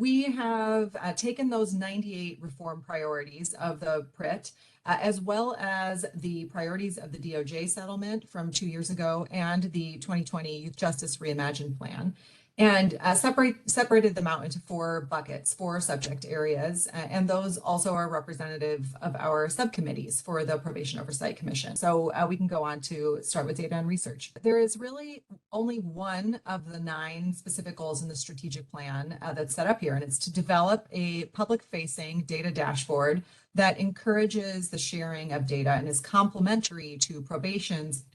we have taken those 98 reform priorities of the PRIT, as well as the priorities of the DOJ settlement from 2 years ago and the 2020 Youth Justice Reimagined Plan, and separated them out into 4 buckets, 4 subject areas, and those also are representative of our subcommittees for the Probation Oversight Commission. So we can go on to start with data and research. There is really only one of the 9 specific goals in the strategic plan that's set up here, and it's to develop a public-facing data dashboard that encourages the sharing of data and is complementary to probation's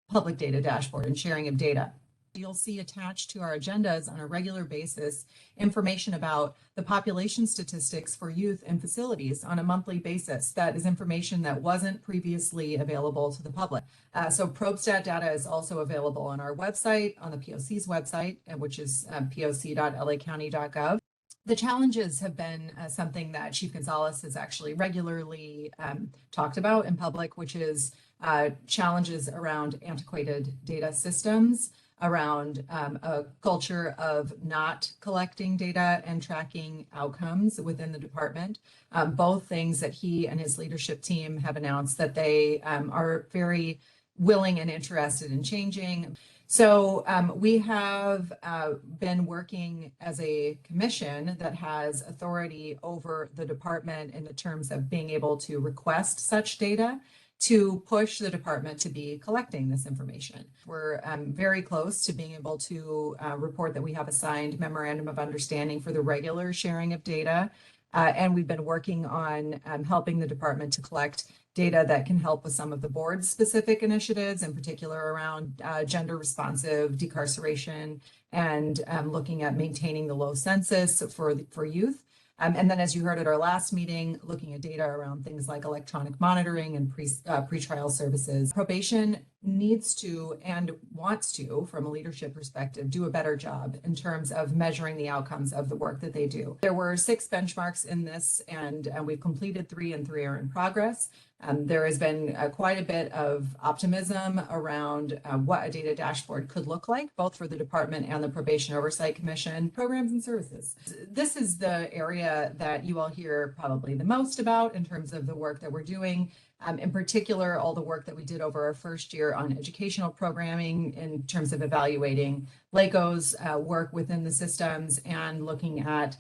public data dashboard and sharing of data. You'll see attached to our agendas on a regular basis information about the population statistics for youth in facilities on a monthly basis. That is information that wasn't previously available to the public. So ProbStat data is also available on our website, on the POC's website, which is poc.lacounty.gov. The challenges have been something that Chief Gonzalez has actually regularly talked about in public, which is challenges around antiquated data systems, around a culture of not collecting data and tracking outcomes within the department, both things that he and his leadership team have announced that they are very willing and interested in changing. So we have been working as a commission that has authority over the department in the terms of being able to request such data, to push the department to be collecting this information. We're very close to being able to report that we have a signed memorandum of understanding for the regular sharing of data. And we've been working on helping the department to collect data that can help with some of the board's specific initiatives, in particular around gender responsive decarceration and looking at maintaining the low census for youth. And then, as you heard at our last meeting, looking at data around things like electronic monitoring and pretrial services. Probation needs to and wants to, from a leadership perspective, do a better job in terms of measuring the outcomes of the work that they do. There were 6 benchmarks in this, and we've completed 3, and 3 are in progress. There has been quite a bit of optimism around what a data dashboard could look like, both for the department and the Probation Oversight Commission, programs and services. This is the area that you all hear probably the most about in terms of the work that we're doing. In particular, all the work that we did over our first year on educational programming in terms of evaluating LACO's work within the systems and looking at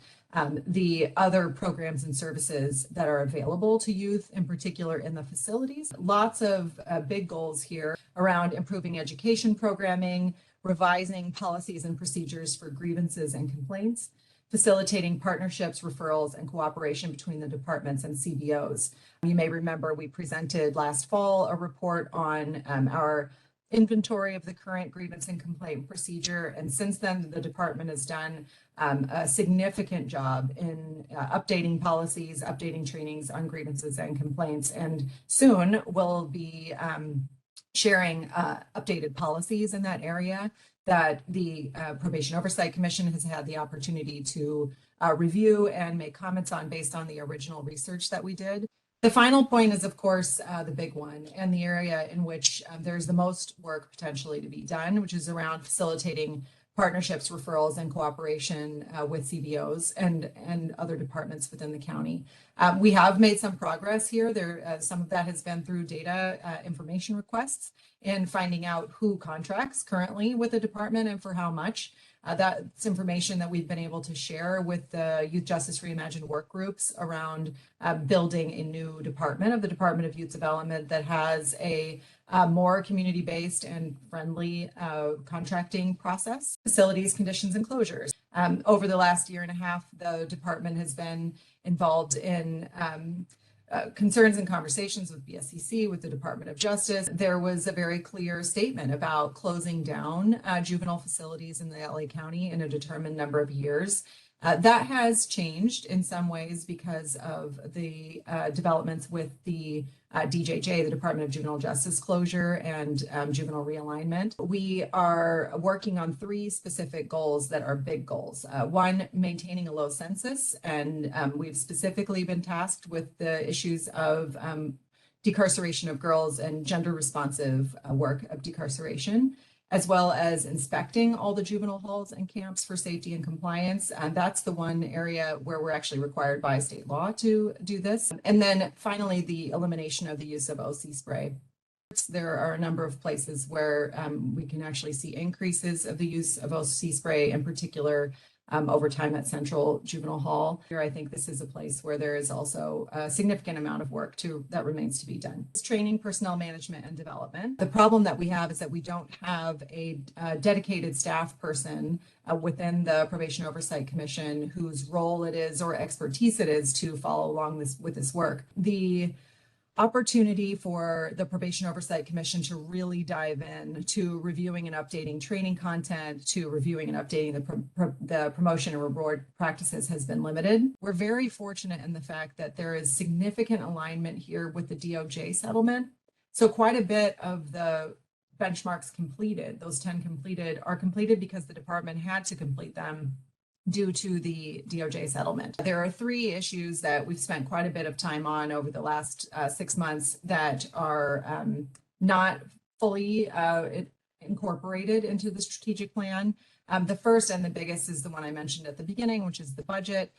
the other programs and services that are available to youth, in particular in the facilities. Lots of big goals here around improving education programming, revising policies and procedures for grievances and complaints, facilitating partnerships, referrals, and cooperation between the departments and CBOs. You may remember we presented last fall a report on our inventory of the current grievance and complaint procedure. And since then, the department has done a significant job in updating policies, updating trainings on grievances and complaints. And soon we'll be sharing updated policies in that area that the Probation Oversight Commission has had the opportunity to review and make comments on based on the original research that we did. The final point is, of course, the big one and the area in which there's the most work potentially to be done, which is around facilitating partnerships, referrals, and cooperation with CBOs and other departments within the county. We have made some progress here. Some of that has been through data information requests and finding out who contracts currently with the department and for how much. That's information that we've been able to share with the Youth Justice Reimagined work groups around building a new department of the Department of Youth Development that has a more community-based and friendly contracting process. Facilities, conditions, and closures. Over the last year and a half, the department has been involved in concerns and conversations with BSCC, with the Department of Justice. There was a very clear statement about closing down juvenile facilities in the LA County in a determined number of years. That has changed in some ways because of the developments with the DJJ, the Department of Juvenile Justice closure and juvenile realignment. We are working on 3 specific goals that are big goals. One, maintaining a low census, and we've specifically been tasked with the issues of decarceration of girls and gender responsive work of decarceration. as well as inspecting all the juvenile halls and camps for safety and compliance. And that's the one area where we're actually required by state law to do this. And then finally, the elimination of the use of OC spray. There are a number of places where we can actually see increases of the use of OC spray, in particular over time at Central Juvenile Hall. Here, I think this is a place where there is also a significant amount of work that remains to be done. It's training, personnel management, and development. The problem that we have is that we don't have a dedicated staff person within the Probation Oversight Commission whose role it is or expertise it is to follow along with this work. The opportunity for the Probation Oversight Commission to really dive in to reviewing and updating training content, to reviewing and updating the promotion and reward practices has been limited. We're very fortunate in the fact that there is significant alignment here with the DOJ settlement. So quite a bit of the benchmarks completed, those 10 completed, are completed because the department had to complete them due to the DOJ settlement. There are 3 issues that we've spent quite a bit of time on over the last 6 months that are not fully incorporated into the strategic plan. The first and the biggest is the one I mentioned at the beginning, which is the budget.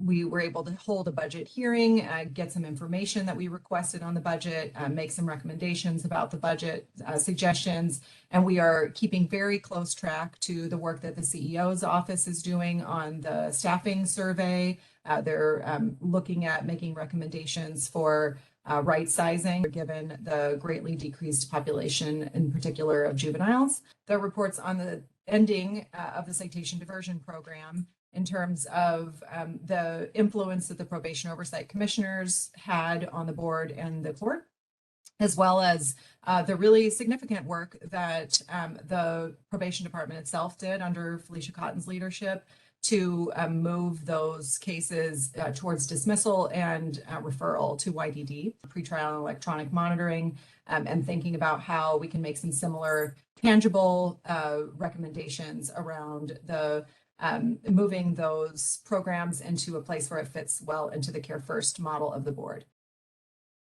We were able to hold a budget hearing, get some information that we requested on the budget, make some recommendations about the budget suggestions, and we are keeping very close track to the work that the CEO's office is doing on the staffing survey. They're looking at making recommendations for right sizing, given the greatly decreased population, in particular of juveniles. The reports on the ending of the citation diversion program in terms of the influence that the probation oversight commissioners had on the board and the court, as well as the really significant work that the probation department itself did under Felicia Cotton's leadership to move those cases towards dismissal and referral to YDD, pretrial and electronic monitoring, and thinking about how we can make some similar tangible recommendations around the moving those programs into a place where it fits well into the Care First model of the board.